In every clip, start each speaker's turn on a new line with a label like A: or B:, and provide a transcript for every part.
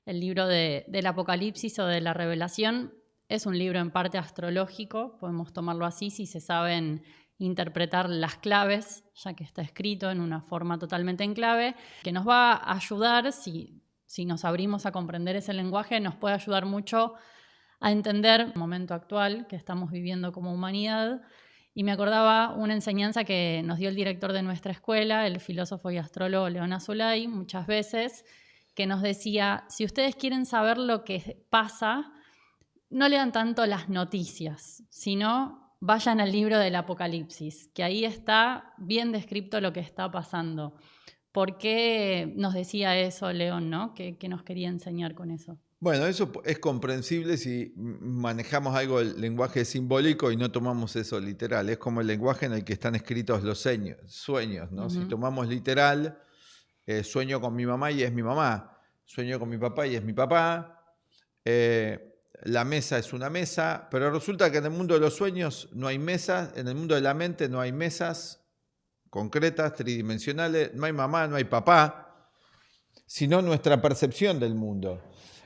A: el libro del Apocalipsis o de la Revelación es un libro en parte astrológico, podemos tomarlo así si se saben interpretar las claves, ya que está escrito en una forma totalmente en clave, que nos va a ayudar, si nos abrimos a comprender ese lenguaje, nos puede ayudar mucho a entender el momento actual que estamos viviendo como humanidad. Y me acordaba una enseñanza que nos dio el director de nuestra escuela, el filósofo y astrólogo León Azulay, muchas veces, que nos decía, si ustedes quieren saber lo que pasa, no lean tanto las noticias, sino vayan al libro del Apocalipsis, que ahí está bien descrito lo que está pasando. ¿Por qué nos decía eso León, ¿no? ¿Qué nos quería enseñar con eso?
B: Bueno, eso es comprensible si manejamos algo del lenguaje simbólico y no tomamos eso literal. Es como el lenguaje en el que están escritos los sueños, ¿no? Si tomamos literal, sueño con mi mamá y es mi mamá, sueño con mi papá y es mi papá, la mesa es una mesa, pero resulta que en el mundo de los sueños no hay mesas, en el mundo de la mente no hay mesas concretas, tridimensionales, no hay mamá, no hay papá, sino nuestra percepción del mundo.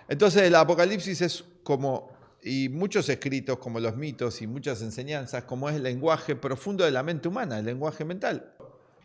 B: Entonces el Apocalipsis es como, y muchos escritos como los mitos y muchas enseñanzas, como es el lenguaje profundo de la mente humana, el lenguaje mental.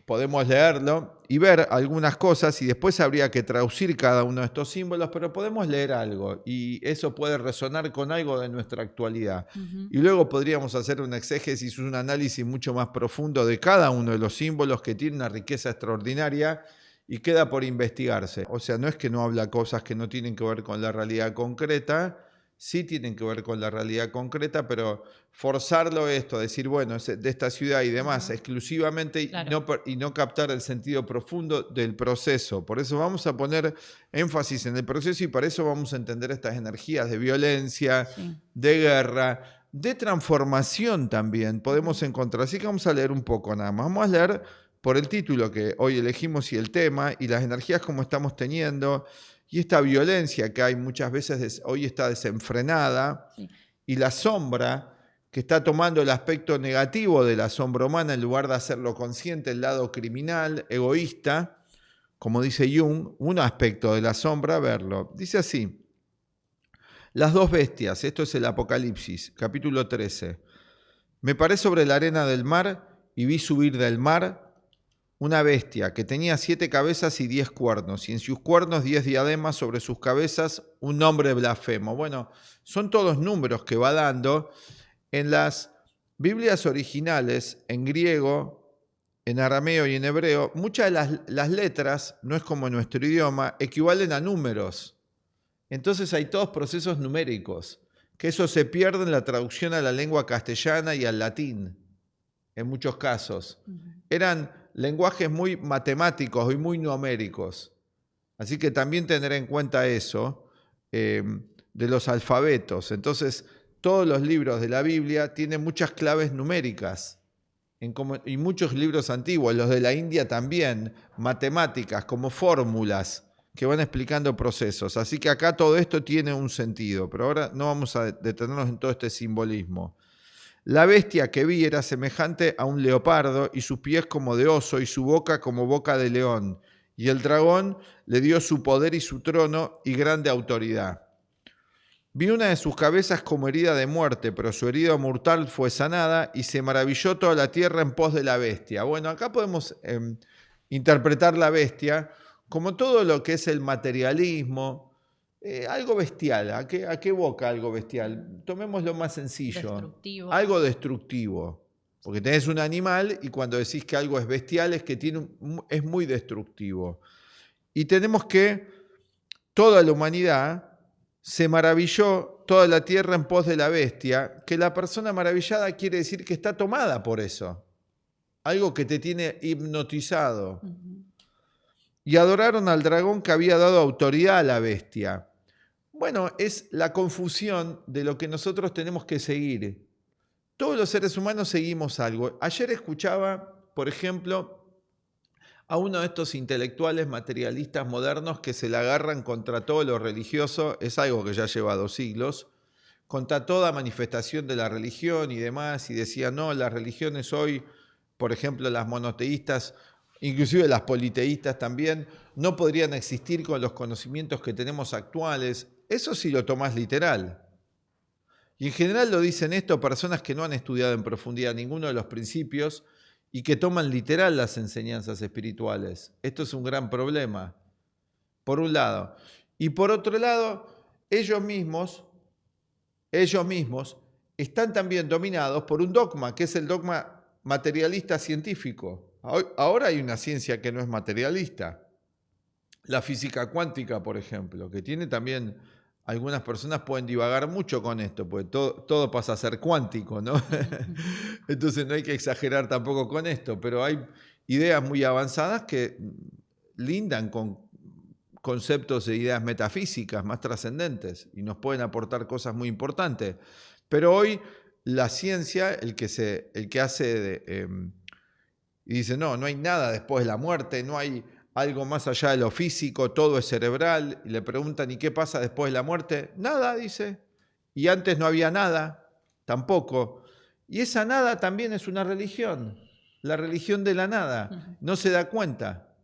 B: Podemos leerlo y ver algunas cosas y después habría que traducir cada uno de estos símbolos, pero podemos leer algo y eso puede resonar con algo de nuestra actualidad. Y luego podríamos hacer un exégesis, un análisis mucho más profundo de cada uno de los símbolos que tiene una riqueza extraordinaria y queda por investigarse. O sea, no es que no habla cosas que no tienen que ver con la realidad concreta, sí tienen que ver con la realidad concreta, pero forzarlo esto, decir, bueno, es de esta ciudad y demás, exclusivamente, claro, y no captar el sentido profundo del proceso. Por eso vamos a poner énfasis en el proceso y para eso vamos a entender estas energías de violencia, de guerra, de transformación también podemos encontrar. Así que vamos a leer un poco nada más. Vamos a leer por el título que hoy elegimos y el tema, y las energías como estamos teniendo, y esta violencia que hay muchas veces hoy está desenfrenada, y la sombra que está tomando el aspecto negativo de la sombra humana en lugar de hacerlo consciente, el lado criminal, egoísta, como dice Jung, un aspecto de la sombra, verlo. Dice así, las dos bestias, esto es el Apocalipsis, capítulo 13. Me paré sobre la arena del mar y vi subir del mar una bestia que tenía 7 cabezas y 10 cuernos, y en sus cuernos 10 diademas, sobre sus cabezas un nombre blasfemo. Bueno, son todos números que va dando. En las Biblias originales, en griego, en arameo y en hebreo, muchas de las letras, no es como en nuestro idioma, equivalen a números. Entonces hay todos procesos numéricos, que eso se pierde en la traducción a la lengua castellana y al latín, en muchos casos. Eran lenguajes muy matemáticos y muy numéricos. Así que también tener en cuenta eso de los alfabetos. Entonces, todos los libros de la Biblia tienen muchas claves numéricas. Y muchos libros antiguos, los de la India también, matemáticas, como fórmulas que van explicando procesos. Así que acá todo esto tiene un sentido, pero ahora no vamos a detenernos en todo este simbolismo. La bestia que vi era semejante a un leopardo y sus pies como de oso y su boca como boca de león. Y el dragón le dio su poder y su trono y grande autoridad. Vi una de sus cabezas como herida de muerte, pero su herida mortal fue sanada y se maravilló toda la tierra en pos de la bestia. Bueno, acá podemos interpretar la bestia como todo lo que es el materialismo, algo bestial. ¿A qué evoca algo bestial? Tomemos lo más sencillo.
A: Destructivo.
B: Algo destructivo. Porque tenés un animal y cuando decís que algo es bestial es que es muy destructivo. Y tenemos que toda la humanidad se maravilló, toda la tierra en pos de la bestia, que la persona maravillada quiere decir que está tomada por eso. Algo que te tiene hipnotizado. Y adoraron al dragón que había dado autoridad a la bestia. Bueno, es la confusión de lo que nosotros tenemos que seguir. Todos los seres humanos seguimos algo. Ayer escuchaba, por ejemplo, a uno de estos intelectuales materialistas modernos que se la agarran contra todo lo religioso, es algo que ya lleva 2 siglos, contra toda manifestación de la religión y demás, y decía, no, las religiones hoy, por ejemplo, las monoteístas, inclusive las politeístas también, no podrían existir con los conocimientos que tenemos actuales. Eso sí lo tomás literal. Y en general lo dicen esto personas que no han estudiado en profundidad ninguno de los principios y que toman literal las enseñanzas espirituales. Esto es un gran problema, por un lado. Y por otro lado, ellos mismos están también dominados por un dogma, que es el dogma materialista científico. Ahora hay una ciencia que no es materialista. La física cuántica, por ejemplo, que tiene también, algunas personas pueden divagar mucho con esto, porque todo pasa a ser cuántico, ¿no? Entonces no hay que exagerar tampoco con esto, pero hay ideas muy avanzadas que lindan con conceptos e ideas metafísicas más trascendentes y nos pueden aportar cosas muy importantes. Pero hoy la ciencia, el que hace y dice, no hay nada después de la muerte, no hay algo más allá de lo físico, todo es cerebral, y le preguntan, ¿y qué pasa después de la muerte? Nada, dice. Y antes no había nada, tampoco. Y esa nada también es una religión, la religión de la nada. No se da cuenta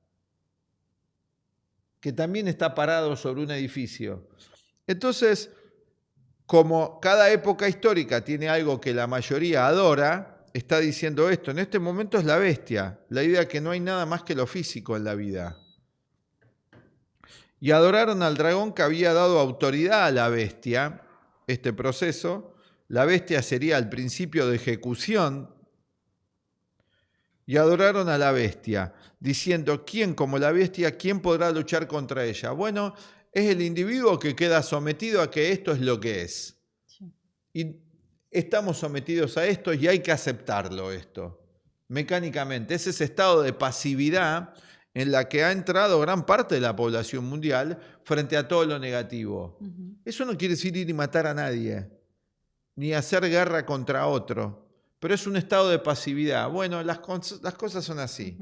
B: que también está parado sobre un edificio. Entonces, como cada época histórica tiene algo que la mayoría adora, está diciendo esto. En este momento es la bestia, la idea que no hay nada más que lo físico en la vida. Y adoraron al dragón que había dado autoridad a la bestia, este proceso. La bestia sería el principio de ejecución. Y adoraron a la bestia, diciendo, ¿quién como la bestia, quién podrá luchar contra ella? Bueno, es el individuo que queda sometido a que esto es lo que es. Sí. Y estamos sometidos a esto y hay que aceptarlo esto, mecánicamente. Es ese estado de pasividad en la que ha entrado gran parte de la población mundial frente a todo lo negativo. Eso no quiere decir ir y matar a nadie, ni hacer guerra contra otro, pero es un estado de pasividad. Bueno, las cosas son así.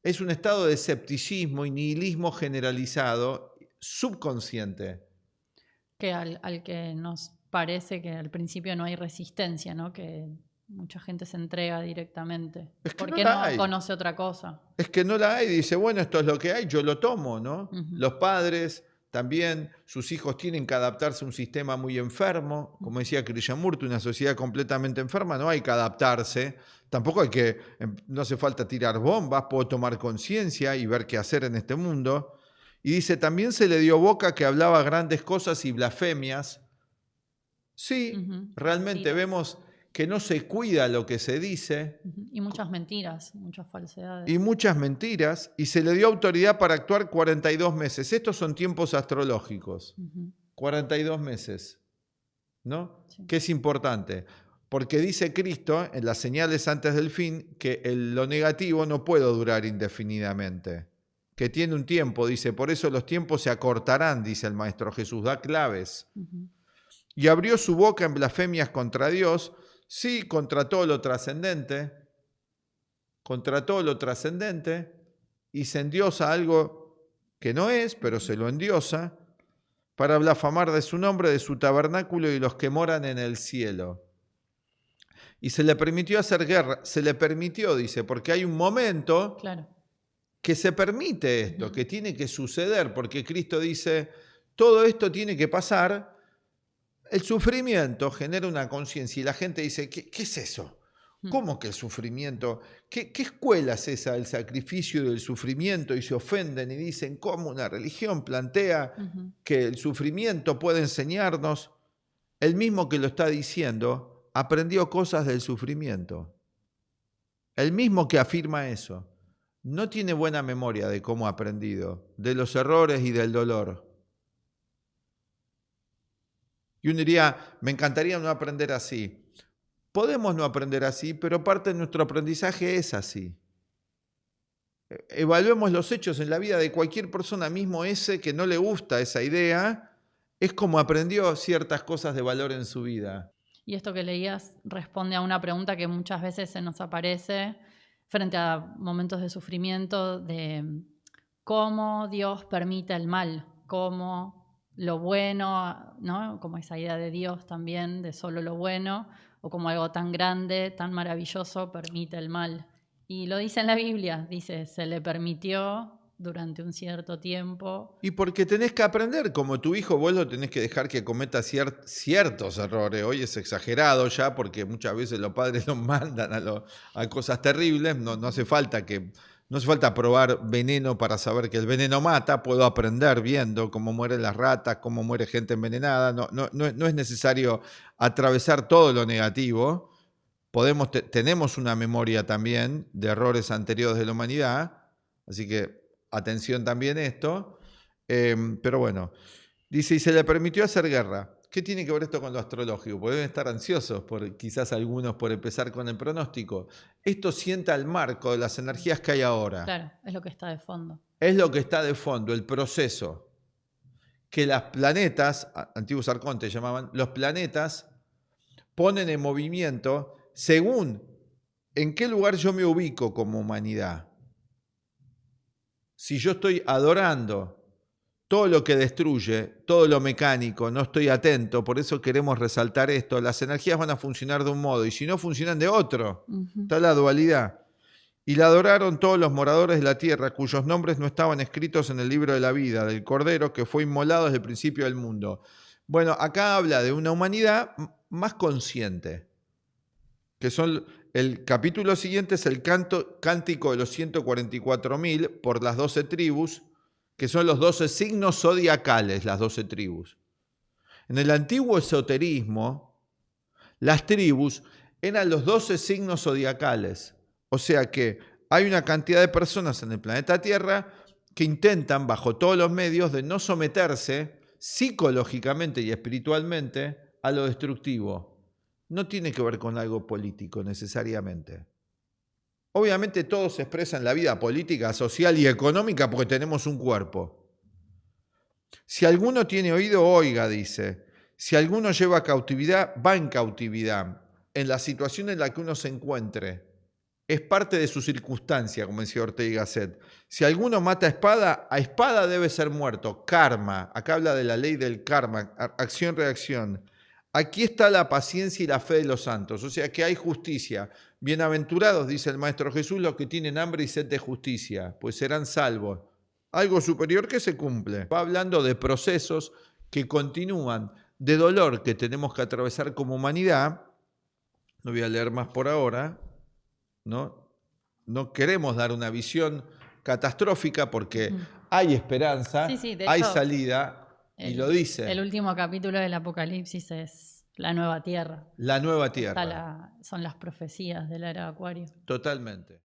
B: Es un estado de escepticismo y nihilismo generalizado, subconsciente.
A: Que al que nos parece que al principio no hay resistencia, ¿no? Que mucha gente se entrega directamente.
B: Es que
A: porque no conoce otra cosa.
B: Es que no la hay, dice, bueno, esto es lo que hay, yo lo tomo, ¿no? Los padres también, sus hijos tienen que adaptarse a un sistema muy enfermo. Como decía Krishnamurti, una sociedad completamente enferma, no hay que adaptarse. Tampoco no hace falta tirar bombas, puedo tomar conciencia y ver qué hacer en este mundo. Y dice, también se le dio boca que hablaba grandes cosas y blasfemias. Sí, realmente vemos que no se cuida lo que se dice.
A: Y muchas mentiras, muchas falsedades.
B: Y muchas mentiras, y se le dio autoridad para actuar 42 meses. Estos son tiempos astrológicos. 42 meses, ¿no? Sí. Que es importante, porque dice Cristo en las señales antes del fin que lo negativo no puede durar indefinidamente, que tiene un tiempo, dice, por eso los tiempos se acortarán, dice el Maestro Jesús, da claves. Y abrió su boca en blasfemias contra Dios, sí, contra todo lo trascendente, y se endiosa algo que no es, pero se lo endiosa, para blasfemar de su nombre, de su tabernáculo y los que moran en el cielo. Y se le permitió hacer guerra, dice, porque hay un momento que se permite esto, que tiene que suceder, porque Cristo dice, todo esto tiene que pasar. El sufrimiento genera una conciencia y la gente dice, ¿qué es eso? ¿Cómo que el sufrimiento? ¿Qué escuela es esa del sacrificio y del sufrimiento? Y se ofenden y dicen, ¿cómo una religión plantea que el sufrimiento puede enseñarnos? El mismo que lo está diciendo aprendió cosas del sufrimiento. El mismo que afirma eso no tiene buena memoria de cómo ha aprendido, de los errores y del dolor. Y uno diría, me encantaría no aprender así. Podemos no aprender así, pero parte de nuestro aprendizaje es así. Evaluemos los hechos en la vida de cualquier persona, mismo ese que no le gusta esa idea, es como aprendió ciertas cosas de valor en su vida.
A: Y esto que leías responde a una pregunta que muchas veces se nos aparece frente a momentos de sufrimiento, de cómo Dios permite el mal, cómo lo bueno, ¿no? Como esa idea de Dios también, de solo lo bueno, o como algo tan grande, tan maravilloso, permite el mal. Y lo dice en la Biblia, dice, se le permitió durante un cierto tiempo.
B: Y porque tenés que aprender, como tu hijo, vos lo tenés que dejar que cometa ciertos errores. Hoy es exagerado ya, porque muchas veces los padres los mandan a cosas terribles. No hace falta probar veneno para saber que el veneno mata. Puedo aprender viendo cómo mueren las ratas, cómo muere gente envenenada. No es necesario atravesar todo lo negativo. Tenemos una memoria también de errores anteriores de la humanidad, así que atención también a esto. Pero bueno, dice, y se le permitió hacer guerra. ¿Qué tiene que ver esto con lo astrológico? Pueden estar ansiosos, quizás algunos, por empezar con el pronóstico. Esto sienta el marco de las energías que hay ahora.
A: Claro, es lo que está de fondo.
B: Es lo que está de fondo, el proceso. Que los planetas, antiguos arcontes llamaban, los planetas ponen en movimiento según en qué lugar yo me ubico como humanidad. Si yo estoy adorando todo lo que destruye, todo lo mecánico, no estoy atento, por eso queremos resaltar esto, las energías van a funcionar de un modo y si no funcionan de otro. Está la dualidad. Y la adoraron todos los moradores de la tierra, cuyos nombres no estaban escritos en el libro de la vida, del Cordero que fue inmolado desde el principio del mundo. Bueno, acá habla de una humanidad más consciente, que son, el capítulo siguiente es el cántico de los 144.000 por las 12 tribus, que son los 12 signos zodiacales, las 12 tribus. En el antiguo esoterismo, las tribus eran los 12 signos zodiacales. O sea que hay una cantidad de personas en el planeta Tierra que intentan, bajo todos los medios, de no someterse psicológicamente y espiritualmente a lo destructivo. No tiene que ver con algo político necesariamente. Obviamente todo se expresa en la vida política, social y económica porque tenemos un cuerpo. Si alguno tiene oído, oiga, dice. Si alguno lleva cautividad, va en cautividad. En la situación en la que uno se encuentre. Es parte de su circunstancia, como decía Ortega y Gasset. Si alguno mata a espada debe ser muerto. Karma. Acá habla de la ley del karma. Acción-reacción. Aquí está la paciencia y la fe de los santos. O sea que hay justicia. Bienaventurados, dice el Maestro Jesús, los que tienen hambre y sed de justicia, pues serán salvos. Algo superior que se cumple. Va hablando de procesos que continúan, de dolor que tenemos que atravesar como humanidad. No voy a leer más por ahora. No queremos dar una visión catastrófica porque hay esperanza,
A: de
B: hay
A: hecho,
B: salida, y lo dice.
A: El último capítulo del Apocalipsis es la nueva tierra.
B: La nueva tierra.
A: Son las profecías de la era de Acuario.
B: Totalmente.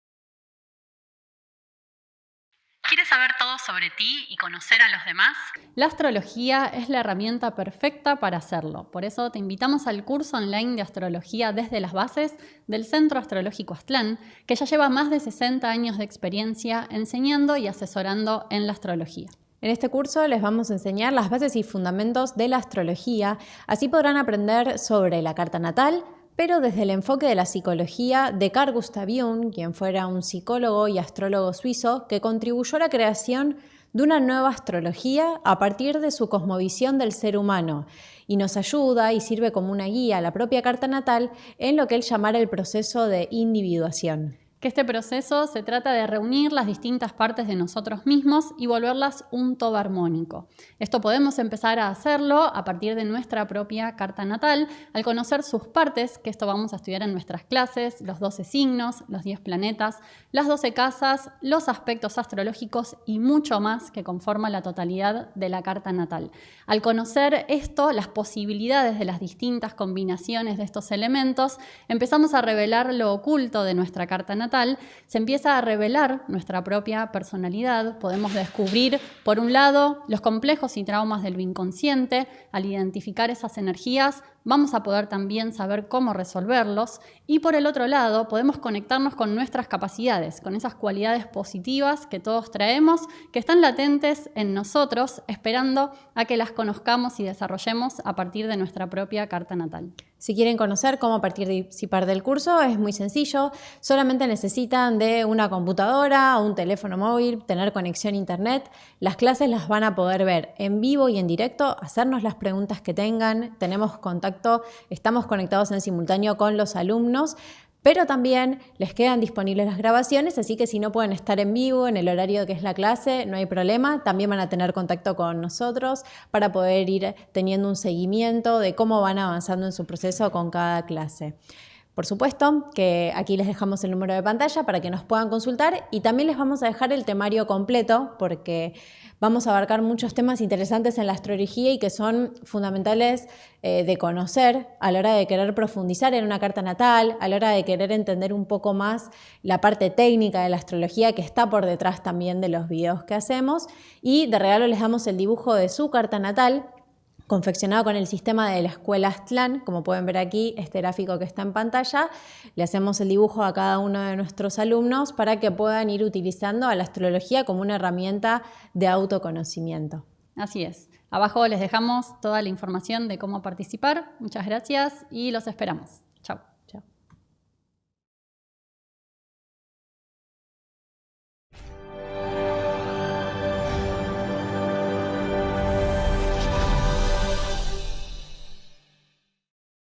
A: ¿Quieres saber todo sobre ti y conocer a los demás? La astrología es la herramienta perfecta para hacerlo. Por eso te invitamos al curso online de astrología desde las bases del Centro Astrológico Aztlán, que ya lleva más de 60 años de experiencia enseñando y asesorando en la astrología.
C: En este curso les vamos a enseñar las bases y fundamentos de la astrología. Así podrán aprender sobre la carta natal, pero desde el enfoque de la psicología de Carl Gustav Jung, quien fuera un psicólogo y astrólogo suizo que contribuyó a la creación de una nueva astrología a partir de su cosmovisión del ser humano y nos ayuda y sirve como una guía a la propia carta natal en lo que él llamara el proceso de individuación.
A: Que este proceso se trata de reunir las distintas partes de nosotros mismos y volverlas un todo armónico. Esto podemos empezar a hacerlo a partir de nuestra propia carta natal, al conocer sus partes, que esto vamos a estudiar en nuestras clases, los 12 signos, los 10 planetas, las 12 casas, los aspectos astrológicos y mucho más que conforma la totalidad de la carta natal. Al conocer esto, las posibilidades de las distintas combinaciones de estos elementos, empezamos a revelar lo oculto de nuestra carta natal, se empieza a revelar nuestra propia personalidad. Podemos descubrir, por un lado, los complejos y traumas del inconsciente. Al identificar esas energías, vamos a poder también saber cómo resolverlos. Y por el otro lado, podemos conectarnos con nuestras capacidades, con esas cualidades positivas que todos traemos, que están latentes en nosotros, esperando a que las conozcamos y desarrollemos a partir de nuestra propia carta natal.
C: Si quieren conocer cómo participar del curso, es muy sencillo. Solamente necesitan de una computadora o un teléfono móvil, tener conexión a internet. Las clases las van a poder ver en vivo y en directo, hacernos las preguntas que tengan. Tenemos contacto, estamos conectados en simultáneo con los alumnos, pero también les quedan disponibles las grabaciones, así que si no pueden estar en vivo en el horario que es la clase, no hay problema, también van a tener contacto con nosotros para poder ir teniendo un seguimiento de cómo van avanzando en su proceso con cada clase. Por supuesto que aquí les dejamos el número de pantalla para que nos puedan consultar y también les vamos a dejar el temario completo porque vamos a abarcar muchos temas interesantes en la astrología y que son fundamentales de conocer a la hora de querer profundizar en una carta natal, a la hora de querer entender un poco más la parte técnica de la astrología que está por detrás también de los videos que hacemos. Y de regalo les damos el dibujo de su carta natal, confeccionado con el sistema de la escuela Aztlán, como pueden ver aquí, este gráfico que está en pantalla. Le hacemos el dibujo a cada uno de nuestros alumnos para que puedan ir utilizando a la astrología como una herramienta de autoconocimiento.
A: Así es. Abajo les dejamos toda la información de cómo participar. Muchas gracias y los esperamos.